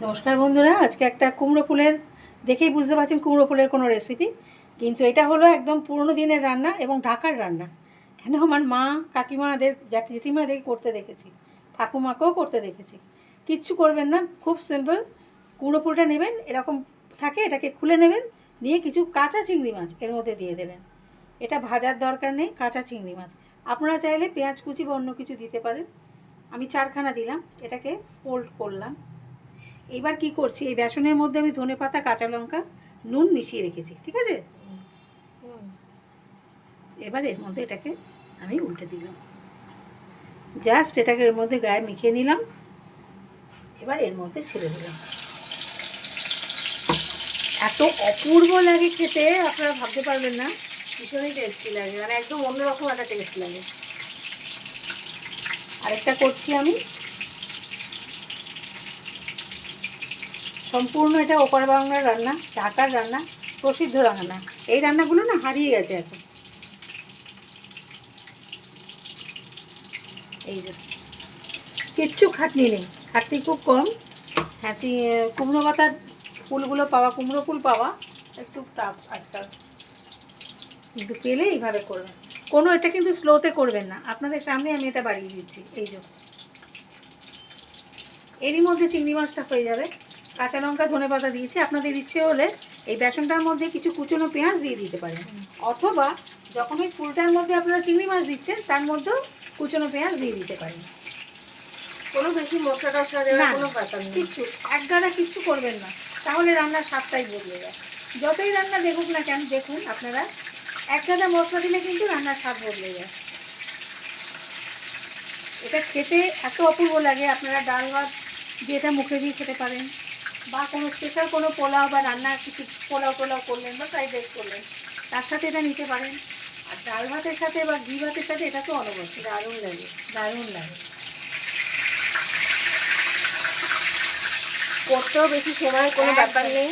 নমস্কার বন্ধুরা, আজকে একটা কুমড়ো ফুলের দেখেই বুঝতে পারছেন কুমড়ো ফুলের কোনো রেসিপি, কিন্তু এটা হলো একদম পুরনো দিনের রান্না এবং ঢাকার রান্না। কেন আমার মা কাকিমাদের জেঠিমাদের করতে দেখেছি, ঠাকুমাকেও করতে দেখেছি। কিচ্ছু করবেন না, খুব সিম্পল। কুমড়ো ফুলটা নেবেন, এরকম থাকে, এটাকে খুলে নেবেন, নিয়ে কিছু কাঁচা চিংড়ি মাছ এর মধ্যে দিয়ে দেবেন। এটা ভাজার দরকার নেই, কাঁচা চিংড়ি মাছ। আপনারা চাইলে পেঁয়াজ কুচি বা অন্য কিছু দিতে পারেন। আমি 4খানা দিলাম, এটাকে ফোল্ড করলাম। এবার কি করছি, এই বেসনের মধ্যে আমি ধনেপাতা, কাঁচা লঙ্কা, নুন মিশিয়ে রেখেছি, ঠিক আছে। এবার এর মধ্যে এটাকে আমি উল্টে দিলাম, জাস্ট এটাকে এর মধ্যে গায়ে মিশিয়ে নিলাম। এবার এর মধ্যে ছেড়ে দিলাম। এত অপূর্ব লাগে খেতে, আপনারা ভাবতে পারবেন না। ভীষণই টেস্টি লাগে, মানে একদম অন্যরকম একটা টেস্ট লাগে। আরেকটা করছি আমি, সম্পূর্ণ এটা ওপার বাংলার রান্না, ঢাকার রান্না, প্রসিদ্ধ রান্না। এই রান্নাগুলো না হারিয়ে গেছে এখন। এই যে কিচ্ছু খাটনি নেই, খাটনি খুব কম। হ্যাঁ, কুমড়ো পাতার ফুলগুলো পাওয়া, কুমড়ো ফুল পাওয়া একটু টাফ আজকাল, কিন্তু পেলে এইভাবে করবেন। কোনো এটা কিন্তু স্লোতে করবেন না, আপনাদের সামনে আমি এটা বাড়িয়ে দিচ্ছি। এই যে এরই মধ্যে চিংড়ি মাছটা হয়ে যাবে। কাঁচা লঙ্কা, ধনেপাতা দিয়েছি। আপনাদের ইচ্ছে হলে এই বেসনটার মধ্যে কিছু কুচনো পেঁয়াজ দিয়ে দিতে পারেন, অথবা যখন ওই ফুলটার মধ্যে আপনারা চিংড়ি মাছ দিচ্ছেন তার মধ্যেও কুচনো পেঁয়াজ দিয়ে দিতে পারেন। কোনো বেশি মশলা টশলা দেওয়ার কোনো ব্যাপার নেই, কিচ্ছু একগাদা কিচ্ছু করবেন না, তাহলে রান্নার স্বাদটাই বদলে যায়। যতই রান্না দেখুক না কেন, দেখুন আপনারা একগাদা মশলা দিলে কিন্তু রান্নার স্বাদ বদলে যায়। এটা খেতে এত অপূর্ব লাগে, আপনারা ডাল ভাত দিয়ে এটা মুখে দিয়ে খেতে পারেন, বা কোনো স্পেশাল কোনো পোলাও বা রান্না কিছু পোলাও করলেন বা ফ্রাইড রাইস করলেন, তার সাথে এটা নিতে পারেন। আর ডাল ভাতের সাথে বা ঘি ভাতের সাথে এটা তো অনবদ্য, দারুণ লাগে, দারুণ লাগে। করতেও বেশি সময় কোনো ব্যাপার নেই,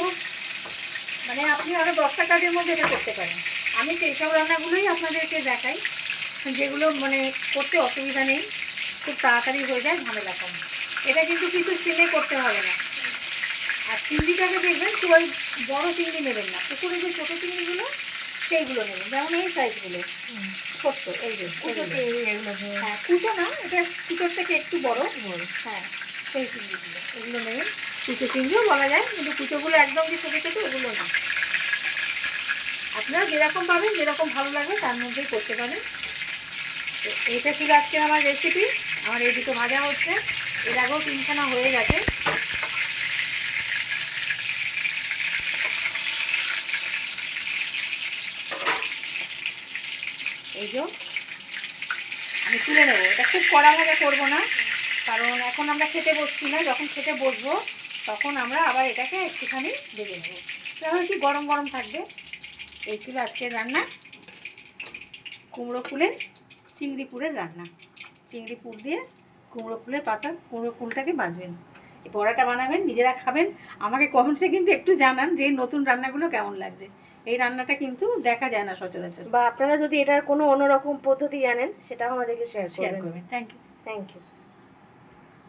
মানে আপনি আরও 10টা কাজের মধ্যে এটা করতে পারেন। আমি সেই সব রান্নাগুলোই আপনাদেরকে দেখাই, যেগুলো মানে করতে অসুবিধা নেই, খুব তাড়াতাড়ি হয়ে যায়, ঝামেলা কম। এটা কিন্তু কিছু সিমে করতে হবে না। আর চিংড়িটাকে দেখবেন খুব ওই বড়ো চিংড়ি নেবেন না, পুকুরে যে ছোটো চিংড়িগুলো সেইগুলো নেবেন, যেমন এই সাইজগুলো ছোট্ট, এই যে হ্যাঁ, কুচো না, এটা কুচোর থেকে একটু বড়। হ্যাঁ, সেই চিংড়িগুলো, এগুলো নেবেন। কুচো চিংড়িও বলা যায়, কিন্তু কুচোগুলো একদম যে ছোটো ছোটো ওগুলো না। আপনারা যেরকম পাবেন, যেরকম ভালো লাগবে তার মধ্যেই করতে পারেন। তো এটা ছিল আজকে আমার রেসিপি। আমার এদিকে ভাজা হচ্ছে, এর আগেও 3খানা হয়ে গেছে। এই যে আমি তুলে নেবো, এটা খুব কড়া ভাজা করবো না, কারণ এখন আমরা খেতে বসছি না, যখন খেতে বসবো তখন আমরা আবার এটাকে একটুখানি ভেজে নেবো, তাহলে কি গরম গরম থাকবে। এই ছিল আজকের রান্না, কুমড়ো ফুলের চিংড়ি পুরের রান্না। চিংড়ি পুর দিয়ে কুমড়ো ফুলের পাতা, কুমড়ো ফুলটাকে ভাজবেন, এই বড়াটা বানাবেন, নিজেরা খাবেন। আমাকে কমেন্টসে কিন্তু একটু জানান যে নতুন রান্নাগুলো কেমন লাগছে। এই রান্নাটা কিন্তু দেখা যায় না সচরাচর। বা আপনারা যদি এটার কোনো অন্যরকম পদ্ধতি জানেন সেটাও আমাদেরকে শেয়ার করবেন। Thank you. Thank you.